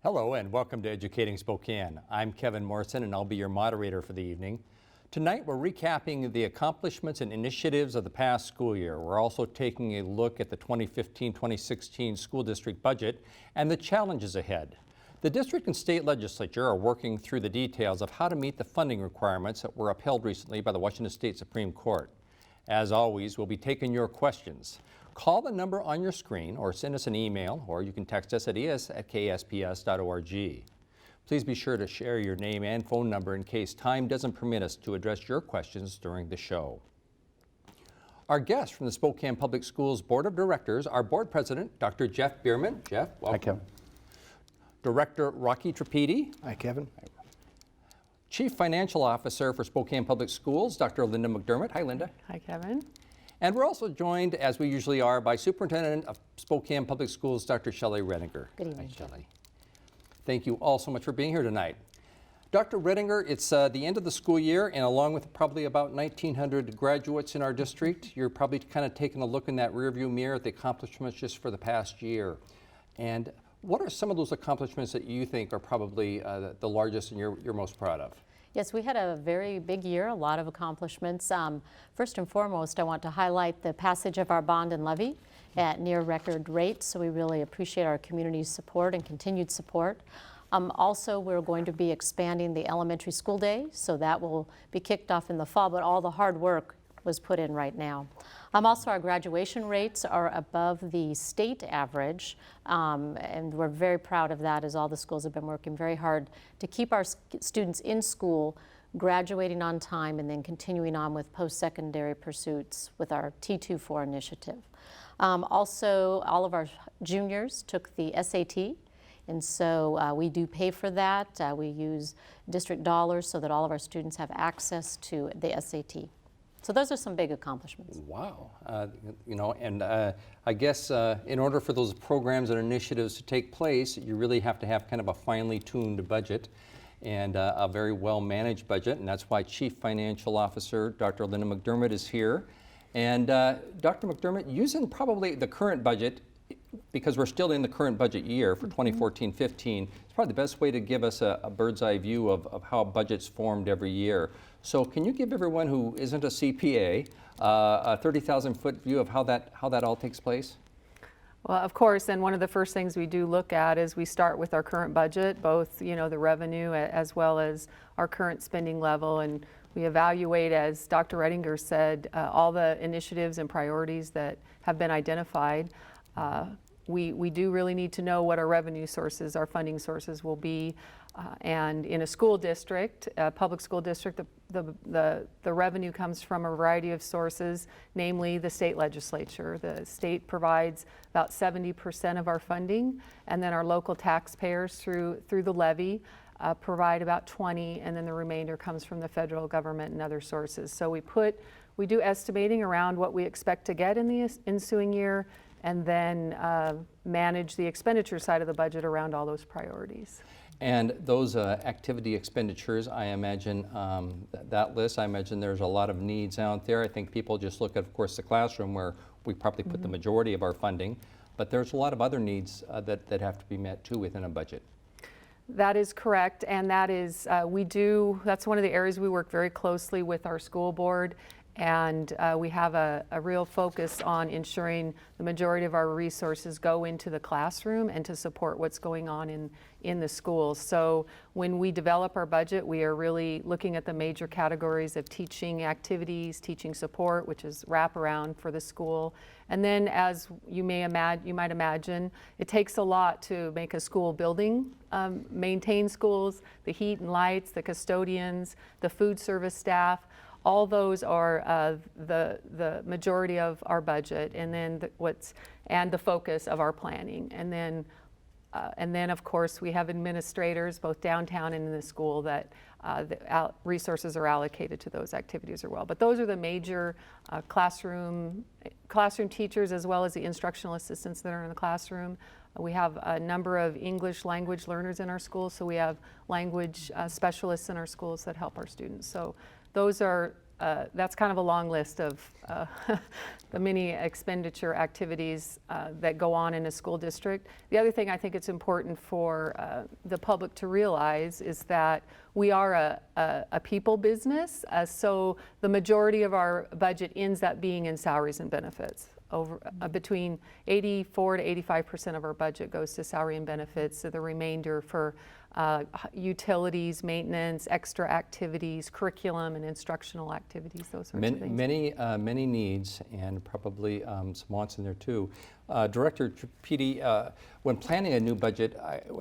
Hello and welcome to Educating Spokane. I'm Kevin Morrison and I'll be your moderator for the evening. Tonight we're recapping the accomplishments and initiatives of the past school year. We're also taking a look at the 2015-2016 school district budget and the challenges ahead. The district and state legislature are working through the details of how to meet the funding requirements that were upheld recently by the Washington State Supreme Court. As always, we'll be taking your questions. Call the number on your screen or send us an email, or you can text us at es@ksps.org. Please be sure to share your name and phone number in case time doesn't permit us to address your questions during the show. Our guest from the Spokane Public Schools Board of Directors, our board president, Dr. Jeff Bierman. Jeff, welcome. Hi, Kevin. Director Rocky Treppiedi. Hi, Kevin. Chief Financial Officer for Spokane Public Schools, Dr. Linda McDermott. Hi, Linda. Hi, Kevin. And we're also joined, as we usually are, by Superintendent of Spokane Public Schools, Dr. Shelley Redinger. Good evening. Hi, Shelley. Thank you all so much for being here tonight. Dr. Redinger, it's the end of the school year, and along with probably about 1,900 graduates in our district, you're probably kind of taking a look in that rearview mirror at the accomplishments just for the past year. And what are some of those accomplishments that you think are probably the largest and you're most proud of? Yes, we had a very big year, a lot of accomplishments. First and foremost, I want to highlight the passage of our bond and levy at near record rates, so we really appreciate our community's support and continued support. Also, we're going to be expanding the elementary school day, so that will be kicked off in the fall, but all the hard work was put in right now. Also, our graduation rates are above the state average, and we're very proud of that, as all the schools have been working very hard to keep our students in school, graduating on time, and then continuing on with post-secondary pursuits with our T24 initiative. Also, all of our juniors took the SAT, and so we do pay for that. We use district dollars so that all of our students have access to the SAT. So those are some big accomplishments. Wow. You know, and I guess in order for those programs and initiatives to take place, you really have to have kind of a finely tuned budget and a very well managed budget. And that's why Chief Financial Officer Dr. Linda McDermott is here. And Dr. McDermott, using probably the current budget, because we're still in the current budget year for 2014-15, it's probably the best way to give us a bird's eye view of how budget's formed every year. So can you give everyone who isn't a CPA a 30,000-foot view of how that all takes place? Well, of course, and one of the first things we do look at is we start with our current budget, both the revenue as well as our current spending level, and we evaluate, as Dr. Redinger said, all the initiatives and priorities that have been identified. We do really need to know what our revenue sources, our funding sources will be. And in a school district, a public school district, the revenue comes from a variety of sources, namely the state legislature. The state provides about 70% of our funding, and then our local taxpayers through the levy provide about 20%, and then the remainder comes from the federal government and other sources. So we do estimating around what we expect to get in the ensuing year, and then manage the expenditure side of the budget around all those priorities. And those activity expenditures, I imagine, that list, I imagine there's a lot of needs out there. I think people just look at, of course, the classroom where we probably put the majority of our funding, but there's a lot of other needs that have to be met too within a budget. That is correct, and that is, that's one of the areas we work very closely with our school board, and we have a real focus on ensuring the majority of our resources go into the classroom and to support what's going on in the schools. So when we develop our budget, we are really looking at the major categories of teaching activities, teaching support, which is wraparound for the school. And then, as you might imagine, it takes a lot to make a school building, maintain schools, the heat and lights, the custodians, the food service staff. All those are the majority of our budget, and then the focus of our planning. And then of course we have administrators both downtown and in the school that resources are allocated to those activities as well. But those are the major classroom teachers, as well as the instructional assistants that are in the classroom. We have a number of English language learners in our schools, so we have language specialists in our schools that help our students. So those are that's kind of a long list of the many expenditure activities that go on in a school district. The other thing I think it's important for the public to realize is that we are a people business, so the majority of our budget ends up being in salaries and benefits. Between 84 to 85% of our budget goes to salary and benefits, so the remainder for utilities, maintenance, extra activities, curriculum and instructional activities, those sorts of things. Many needs, and probably some wants in there too. Director Treppiedi, when planning a new budget,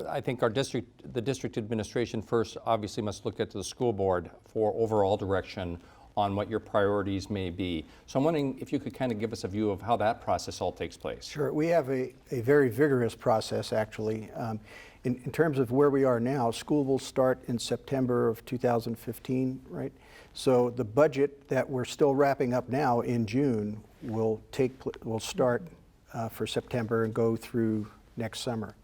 I think the district administration first obviously must look at the school board for overall direction on what your priorities may be. So I'm wondering if you could kind of give us a view of how that process all takes place. Sure. We have a very vigorous process, actually. In terms of where we are now, school will start in September of 2015, right? So the budget that we're still wrapping up now in June will start for September and go through next summer.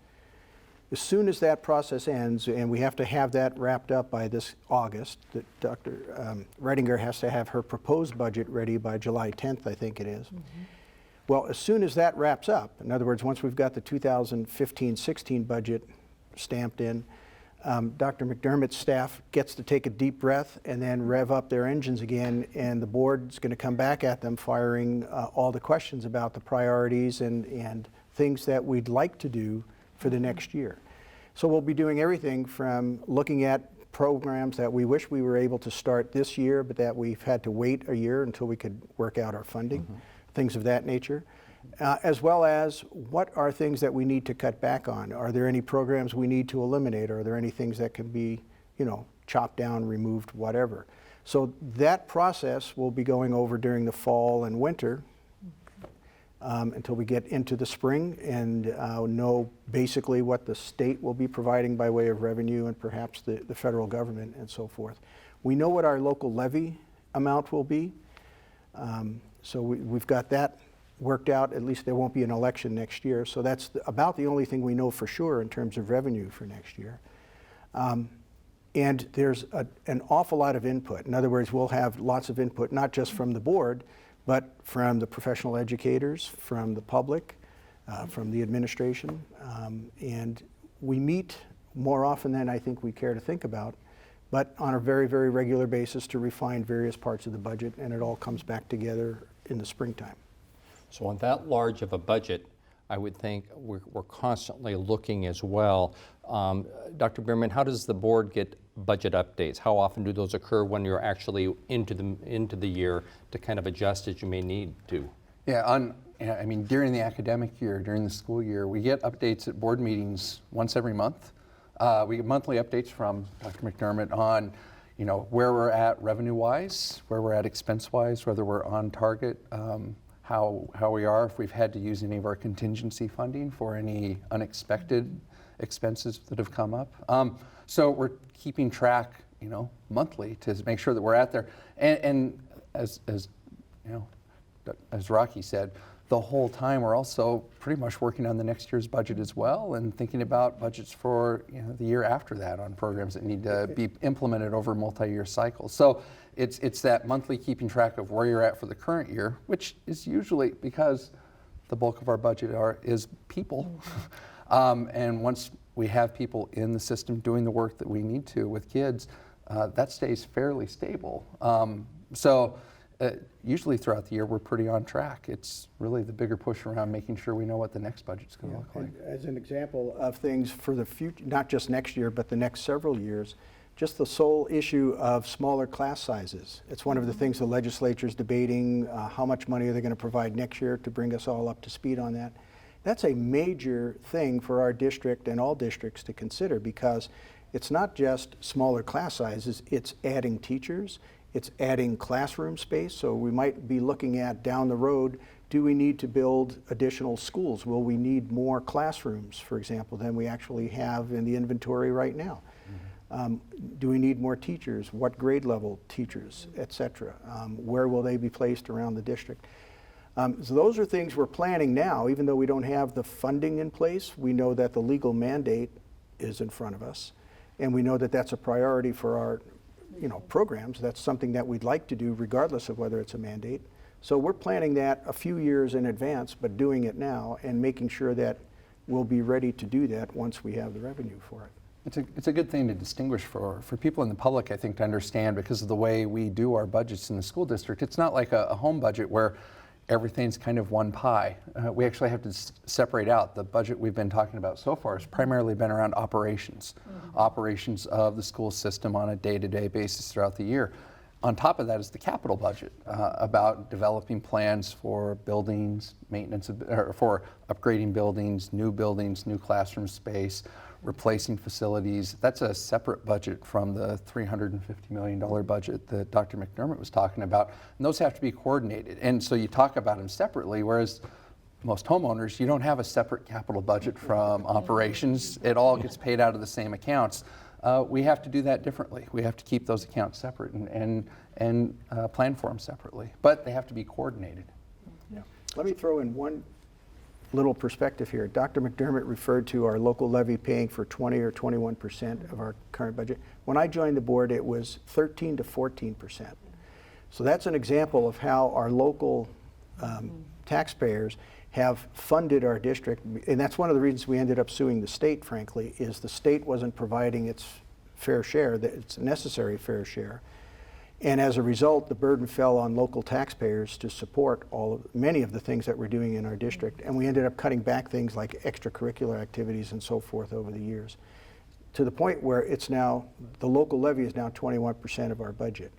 As soon as that process ends, and we have to have that wrapped up by this August, that Dr. Redinger has to have her proposed budget ready by July 10th, I think it is. Mm-hmm. Well, as soon as that wraps up, in other words, once we've got the 2015-16 budget stamped in, Dr. McDermott's staff gets to take a deep breath and then rev up their engines again, and the board's going to come back at them firing all the questions about the priorities and things that we'd like to do for the next year. So we'll be doing everything from looking at programs that we wish we were able to start this year, but that we've had to wait a year until we could work out our funding, things of that nature, as well as what are things that we need to cut back on. Are there any programs we need to eliminate? Are there any things that can be, chopped down, removed, whatever? So that process will be going over during the fall and winter until we get into the spring and know basically what the state will be providing by way of revenue and perhaps the federal government and so forth. We know what our local levy amount will be, so we've got that worked out. At least there won't be an election next year, so that's about the only thing we know for sure in terms of revenue for next year. And there's an awful lot of input. In other words, we'll have lots of input, not just from the board, but from the professional educators, from the public, from the administration. And we meet more often than I think we care to think about, but on a very, very regular basis to refine various parts of the budget, and it all comes back together in the springtime. So on that large of a budget, I would think we're constantly looking as well. Dr. Bierman, how does the board get budget updates? How often do those occur when you're actually into the year to kind of adjust as you may need to? Yeah, during the academic year, during the school year, we get updates at board meetings once every month. We get monthly updates from Dr. McDermott on, where we're at revenue-wise, where we're at expense-wise, whether we're on target, how we are, if we've had to use any of our contingency funding for any unexpected expenses that have come up. So we're keeping track, monthly to make sure that we're at there. And as Rocky said, the whole time we're also pretty much working on the next year's budget as well and thinking about budgets for the year after that on programs that need to be implemented over multi-year cycles. So it's that monthly keeping track of where you're at for the current year, which is usually because the bulk of our budget is people. And once we have people in the system doing the work that we need to with kids, that stays fairly stable. Usually throughout the year, we're pretty on track. It's really the bigger push around making sure we know what the next budget's going to look like. As an example of things for the future, not just next year, but the next several years, just the sole issue of smaller class sizes. It's one of the things the legislature's debating, how much money are they going to provide next year to bring us all up to speed on that. That's a major thing for our district and all districts to consider, because it's not just smaller class sizes, it's adding teachers, it's adding classroom space. So we might be looking at down the road, do we need to build additional schools? Will we need more classrooms, for example, than we actually have in the inventory right now? Do we need more teachers? What grade level teachers, et cetera? Where will they be placed around the district? So those are things we're planning now. Even though we don't have the funding in place, we know that the legal mandate is in front of us. And we know that that's a priority for our programs. That's something that we'd like to do regardless of whether it's a mandate. So we're planning that a few years in advance, but doing it now and making sure that we'll be ready to do that once we have the revenue for it. It's a good thing to distinguish for people in the public, I think, to understand, because of the way we do our budgets in the school district. It's not like a home budget where everything's kind of one pie. We actually have to separate out. The budget we've been talking about so far has primarily been around operations, operations of the school system on a day-to-day basis throughout the year. On top of that is the capital budget, about developing plans for buildings, maintenance, or for upgrading buildings, new classroom space, replacing facilities. That's a separate budget from the $350 million budget that Dr. McDermott was talking about. And those have to be coordinated. And so you talk about them separately, whereas most homeowners, you don't have a separate capital budget from operations. It all gets paid out of the same accounts. We have to do that differently. We have to keep those accounts separate and plan for them separately. But they have to be coordinated. Yeah. Let me throw in one little perspective here. Dr. McDermott referred to our local levy paying for 20 or 21% of our current budget. When I joined the board, it was 13 to 14%. So that's an example of how our local taxpayers have funded our district, and that's one of the reasons we ended up suing the state, frankly, is the state wasn't providing its fair share, its necessary fair share. And as a result, the burden fell on local taxpayers to support many of the things that we're doing in our district. And we ended up cutting back things like extracurricular activities and so forth over the years, to the point where it's now, the local levy is now 21% of our budget.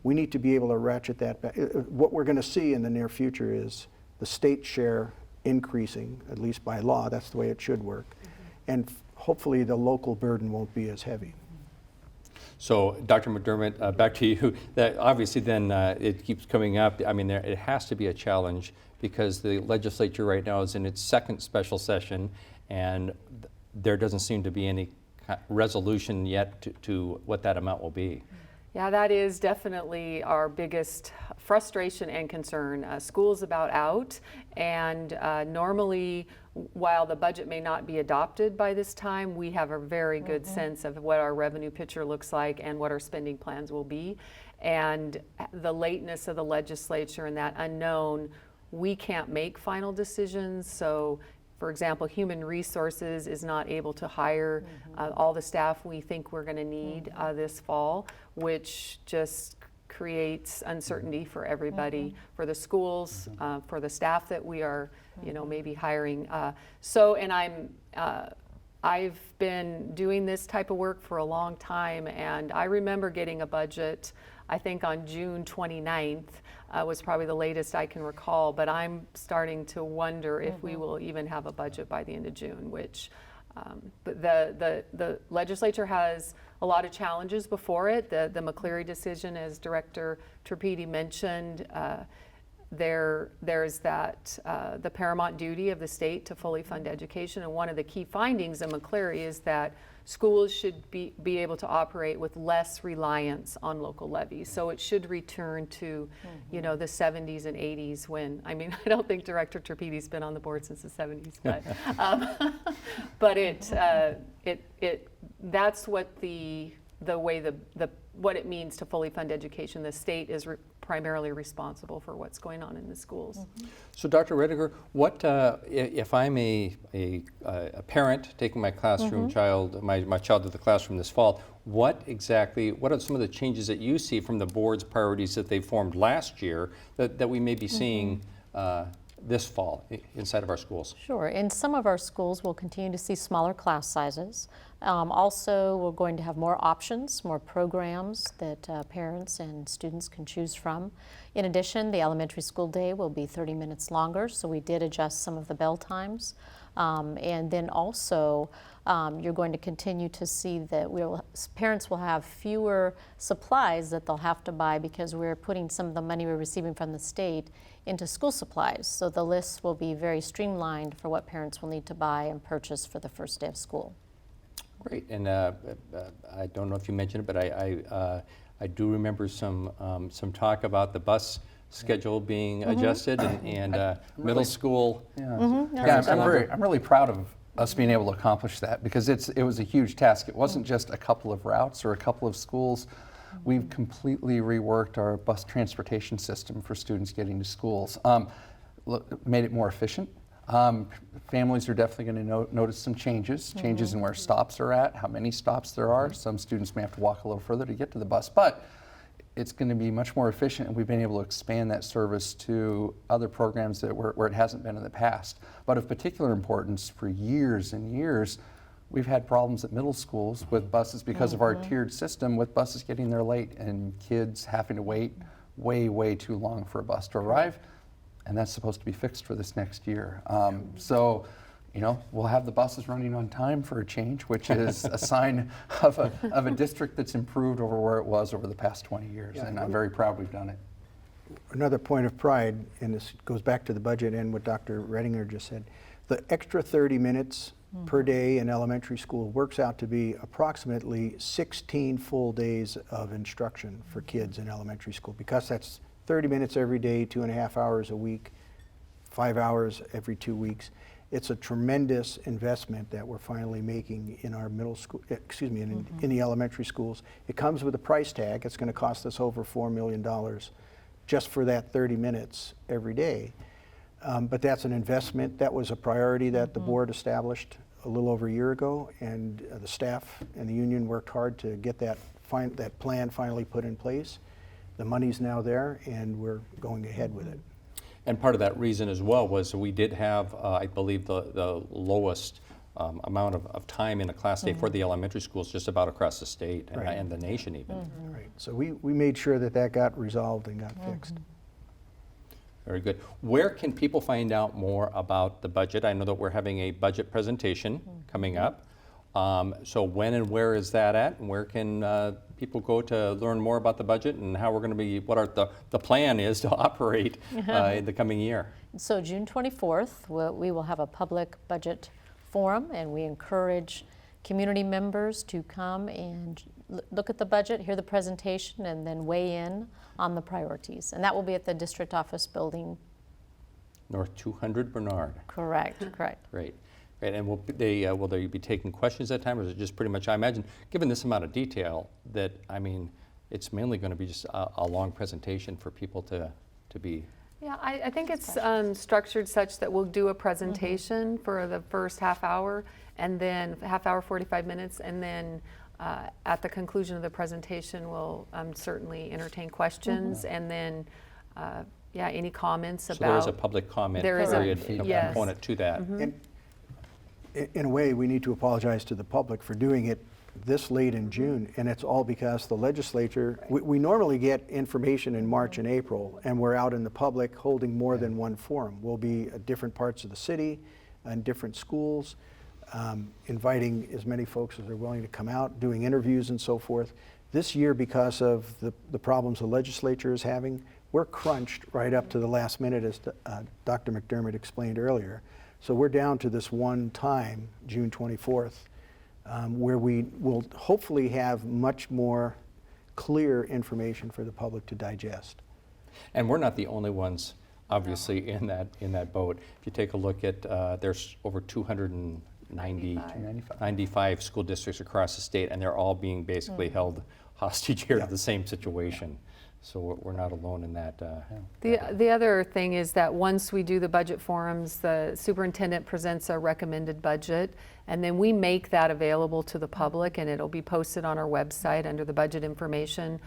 We need to be able to ratchet that back. What we're going to see in the near future is the state share increasing, at least by law. That's the way it should work. And hopefully the local burden won't be as heavy. So, Dr. McDermott, back to you. That obviously then it keeps coming up. I mean, it has to be a challenge because the legislature right now is in its second special session, and there doesn't seem to be any resolution yet to what that amount will be. Yeah, that is definitely our biggest frustration and concern. School's about out, and normally, while the budget may not be adopted by this time, we have a very good sense of what our revenue picture looks like and what our spending plans will be. And the lateness of the legislature and that unknown, we can't make final decisions. So, for example, human resources is not able to hire all the staff we think we're going to need this fall, which just creates uncertainty for everybody, for the schools, for the staff that we are, maybe hiring. I've been doing this type of work for a long time, and I remember getting a budget, I think on June 29th, was probably the latest I can recall, but I'm starting to wonder if we will even have a budget by the end of June, which but the legislature has a lot of challenges before it. The McCleary decision, as Director Treppiedi mentioned, there's that the paramount duty of the state to fully fund education, and one of the key findings in McCleary is that schools should be able to operate with less reliance on local levies. So it should return to, the 70s and 80s when, I don't think Director Treppiedi's been on the board since the 70s, but that's what what it means to fully fund education. The state is primarily responsible for what's going on in the schools. So, Dr. Redinger, what if I'm a parent taking my classroom child, my child to the classroom this fall? What are some of the changes that you see from the board's priorities that they formed last year that we may be seeing this fall inside of our schools? Sure. In some of our schools, we'll continue to see smaller class sizes. Also, we're going to have more options, more programs that parents and students can choose from. In addition, the elementary school day will be 30 minutes longer, so we did adjust some of the bell times. And then also, you're going to continue to see that parents will have fewer supplies that they'll have to buy because we're putting some of the money we're receiving from the state into school supplies. So the lists will be very streamlined for what parents will need to buy and purchase for the first day of school. Great, and I don't know if you mentioned it, but I do remember some talk about the bus schedule being adjusted and middle school. I'm really proud of us being able to accomplish that because it was a huge task. It wasn't just a couple of routes or a couple of schools. We've completely reworked our bus transportation system for students getting to schools. Made it more efficient. Families are definitely going to notice some changes in where stops are at, how many stops there are. Some students may have to walk a little further to get to the bus, but it's going to be much more efficient, and we've been able to expand that service to other programs that where it hasn't been in the past. But of particular importance, for years and years, we've had problems at middle schools with buses because of our tiered system, with buses getting there late and kids having to wait way too long for a bus to arrive. And that's supposed to be fixed for this next year. So, you know, we'll have the buses running on time for a change, which is a sign of a district that's improved over where it was over the past 20 years. And I'm very proud we've done it. Another point of pride, and this goes back to the budget and what Dr. Redinger just said, the extra 30 minutes per day in elementary school works out to be approximately 16 full days of instruction for kids in elementary school, because that's 30 minutes every day, 2.5 hours a week, 5 hours every 2 weeks. It's a tremendous investment that we're finally making in our middle school, in the elementary schools. It comes with a price tag. It's going to cost us over $4 million just for that 30 minutes every day. But that's an investment. That was a priority that the board established a little over a year ago, and the staff and the union worked hard to get that plan finally put in place. The money's now there, and we're going ahead with it. And part of that reason as well was we did have, I believe, the lowest amount of time in a class day for the elementary schools just about across the state and the nation even. Right. So we made sure that got resolved and got fixed. Very good. Where can people find out more about the budget? I know that we're having a budget presentation coming up. So when and where is that at? And where can people go to learn more about the budget and how we're going to be, what the plan is to operate in the coming year? So June 24th, we will have a public budget forum, and we encourage community members to come and look at the budget, hear the presentation, and then weigh in on the priorities. And that will be at the district office building. North 200 Bernard. Correct. Correct. Great. And will they be taking questions at that time, or is it just pretty much, I imagine, given this amount of detail, that, I mean, it's mainly going to be just a long presentation for people to be. Yeah, I think it's structured such that we'll do a presentation for the first half hour, and then half hour, 45 minutes, and then at the conclusion of the presentation, we'll certainly entertain questions, and then, any comments about. So there is a public comment period component to that. And in a way, we need to apologize to the public for doing it this late in June, and it's all because the legislature, we normally get information in March and April, and we're out in the public holding more than one forum. We'll be at different parts of the city and different schools, inviting as many folks as are willing to come out, doing interviews and so forth. This year, because of the problems the legislature is having, we're crunched right up to the last minute, as Dr. McDermott explained earlier. So we're down to this one time, June 24th, where we will hopefully have much more clear information for the public to digest. And we're not the only ones, obviously, in that boat. If you take a look at, there's over 295 school districts across the state, and they're all being basically held hostage here to the same situation. So we're not alone in that. The other thing is that once we do the budget forums, the superintendent presents a recommended budget, and then we make that available to the public, and it'll be posted on our website under the budget information.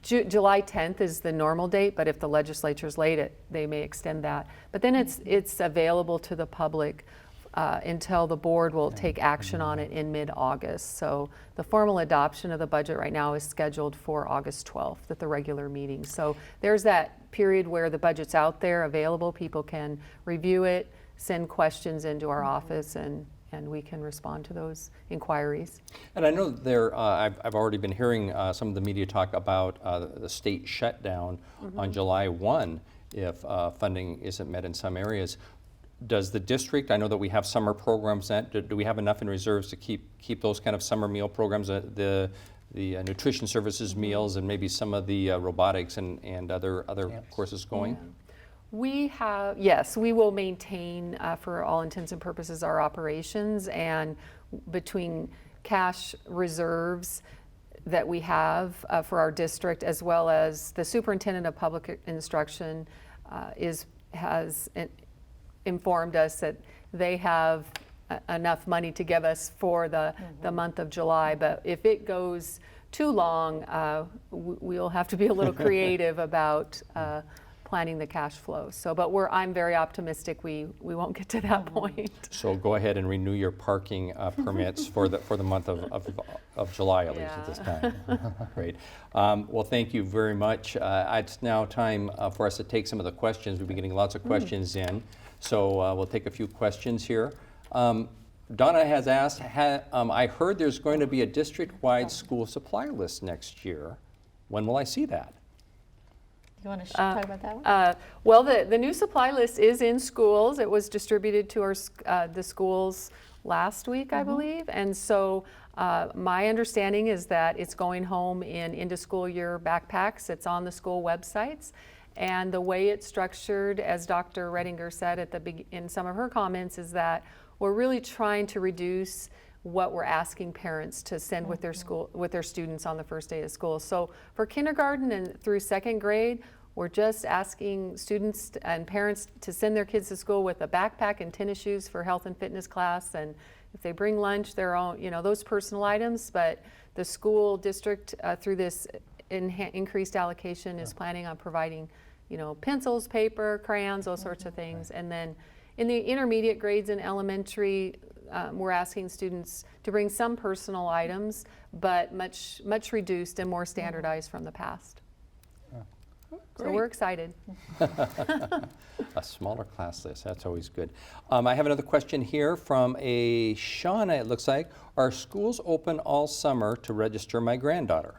July 10th is the normal date, but if the legislature's late, they may extend that. But then it's available to the public until the board will take action on it in mid-August. So the formal adoption of the budget right now is scheduled for August 12th at the regular meeting. So there's that period where the budget's out there available. People can review it, send questions into our office, and we can respond to those inquiries. And I know that I've already been hearing some of the media talk about the state shutdown on July 1 if funding isn't met in some areas. Does the district, I know that we have summer programs, do we have enough in reserves to keep those kind of summer meal programs, the nutrition services meals, and maybe some of the robotics and other courses going? We have, yes, we will maintain, for all intents and purposes, our operations, and between cash reserves that we have for our district, as well as the Superintendent of Public Instruction has informed us that they have enough money to give us for the month of July. But if it goes too long, we'll have to be a little creative about planning the cash flow. So, but I'm very optimistic we won't get to that point. So go ahead and renew your parking permits for the month of July, at least at this time. Great. Well, thank you very much. It's now time for us to take some of the questions. We've been getting lots of questions in, so we'll take a few questions here. Donna has asked, I heard there's going to be a district-wide school supply list next year. When will I see that? You want to talk about that one? Well, the new supply list is in schools. It was distributed to the schools last week, I believe. And so my understanding is that it's going home in end-of-school year backpacks. It's on the school websites. And the way it's structured, as Dr. Redinger said in some of her comments, is that we're really trying to reduce what we're asking parents to send with their students on the first day of school. So for kindergarten and through second grade, we're just asking students and parents to send their kids to school with a backpack and tennis shoes for health and fitness class, and if they bring lunch, their own, those personal items. But the school district, through this increased allocation, is planning on providing, pencils, paper, crayons, those sorts of things. And then in the intermediate grades in elementary, we're asking students to bring some personal items, but much reduced and more standardized from the past. So we're excited. A smaller class list, that's always good. I have another question here from a Shauna, it looks like. Are schools open all summer to register my granddaughter?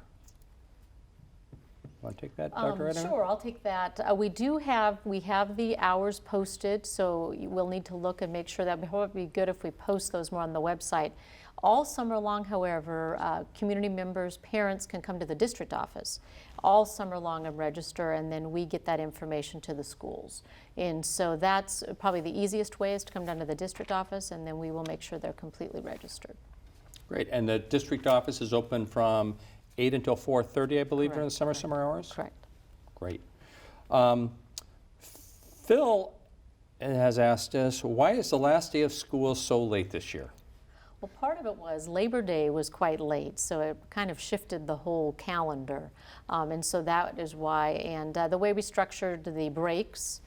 Want to take that, Dr. Redinger? Sure, I'll take that. We have the hours posted, so we'll need to look and make sure that it would be good if we post those more on the website. All summer long, however, community members, parents can come to the district office all summer long and register, and then we get that information to the schools. And so that's probably the easiest way, is to come down to the district office, and then we will make sure they're completely registered. Great, and the district office is open from 8 until 4:30, I believe, during the Correct. summer hours? Correct. Great. Phil has asked us, why is the last day of school so late this year? Well, part of it was Labor Day was quite late, so it kind of shifted the whole calendar. And so that is why, and the way we structured the breaks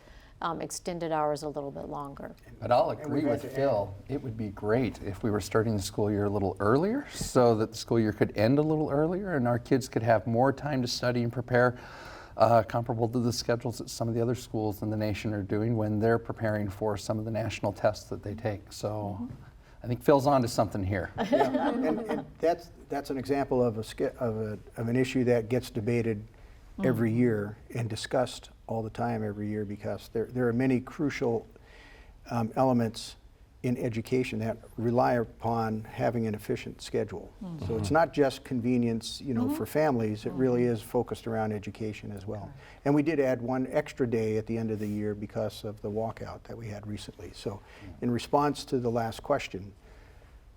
extended hours a little bit longer. But I'll agree with Phil. It would be great if we were starting the school year a little earlier, so that the school year could end a little earlier and our kids could have more time to study and prepare, comparable to the schedules that some of the other schools in the nation are doing when they're preparing for some of the national tests that they take. So I think Phil's on to something here. Yeah, and that's an example of an issue that gets debated every year and discussed all the time every year, because there are many crucial elements in education that rely upon having an efficient schedule. So it's not just convenience, for families. It really is focused around education as well. And we did add one extra day at the end of the year because of the walkout that we had recently. So in response to the last question,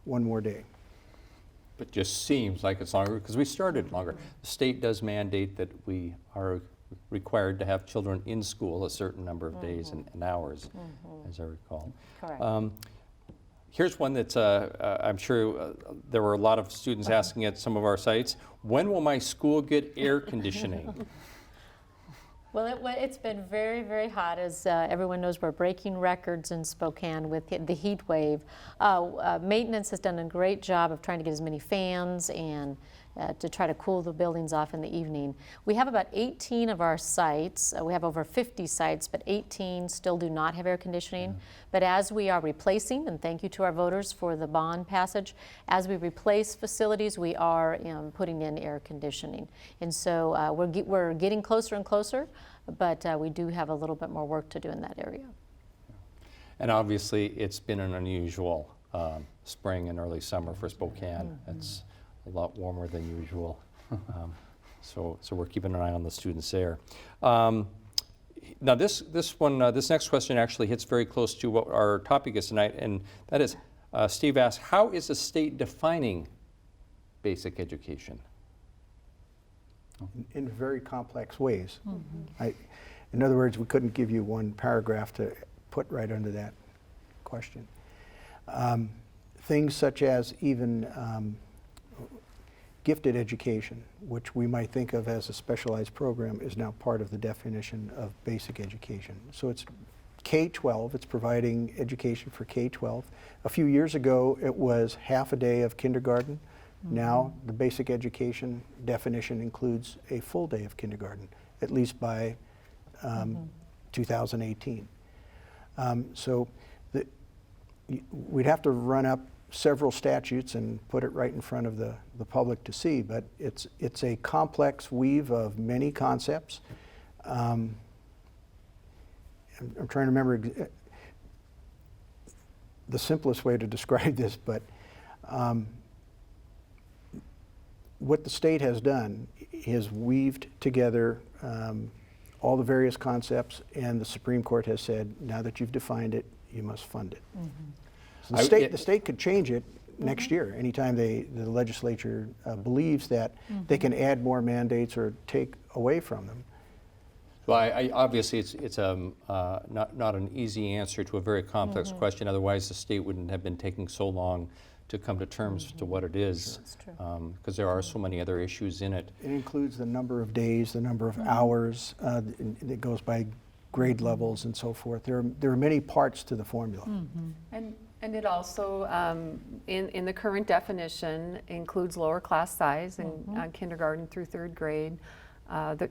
one more day. It just seems like it's longer because we started longer. The state does mandate that we are required to have children in school a certain number of days and hours, as I recall. Correct. Here's one that's, I'm sure there were a lot of students asking at some of our sites. When will my school get air conditioning? Well, it's been very, very hot. As everyone knows, we're breaking records in Spokane with the heat wave. Maintenance has done a great job of trying to get as many fans and to try to cool the buildings off in the evening. We have about 18 of our sites. We have over 50 sites, but 18 still do not have air conditioning. But as we are replacing, and thank you to our voters for the bond passage, as we replace facilities, we are putting in air conditioning. And so we're getting closer and closer, but we do have a little bit more work to do in that area. And obviously, it's been an unusual spring and early summer for Spokane. It's a lot warmer than usual. So we're keeping an eye on the students there. Now this next question actually hits very close to what our topic is tonight, and that is, Steve asked, how is the state defining basic education? In very complex ways. In other words, we couldn't give you one paragraph to put right under that question. Things such as even gifted education, which we might think of as a specialized program, is now part of the definition of basic education. So it's K-12, it's providing education for K-12. A few years ago, it was half a day of kindergarten. Now, the basic education definition includes a full day of kindergarten, at least by 2018. So we'd have to run up several statutes and put it right in front of the public to see, but it's a complex weave of many concepts. I'm trying to remember the simplest way to describe this, but what the state has done is weaved together all the various concepts, and the Supreme Court has said, now that you've defined it, you must fund it. So the state could change it next year, anytime the legislature believes that they can add more mandates or take away from them. Well, obviously, it's not an easy answer to a very complex question. Otherwise, the state wouldn't have been taking so long to come to terms to what it is, because there are so many other issues in it. It includes the number of days, the number of hours. It goes by grade levels and so forth. There are many parts to the formula. And it also, in the current definition, includes lower class size in kindergarten through third grade,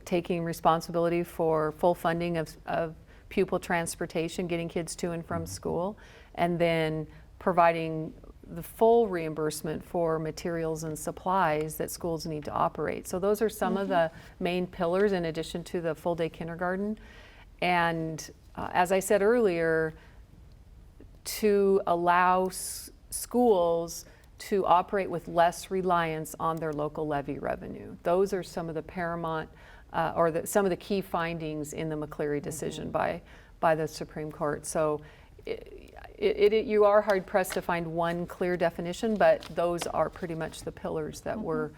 taking responsibility for full funding of pupil transportation, getting kids to and from school, and then providing the full reimbursement for materials and supplies that schools need to operate. So those are some of the main pillars in addition to the full day kindergarten. And as I said earlier, to allow schools to operate with less reliance on their local levy revenue. Those are some of the paramount, some of the key findings in the McCleary decision by the Supreme Court. So you are hard pressed to find one clear definition, but those are pretty much the pillars that were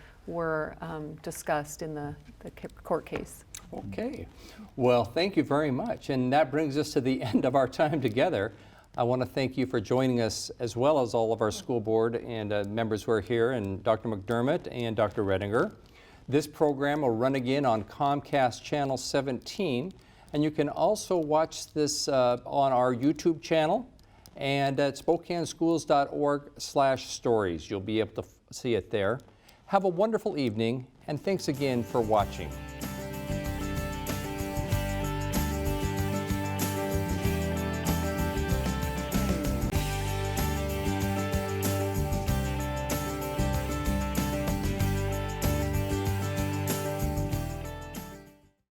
discussed in the court case. Okay. Well, thank you very much. And that brings us to the end of our time together. I want to thank you for joining us, as well as all of our school board and members who are here, and Dr. McDermott and Dr. Redinger. This program will run again on Comcast Channel 17, and you can also watch this on our YouTube channel and at SpokaneSchools.org/stories. You'll be able to see it there. Have a wonderful evening, and thanks again for watching.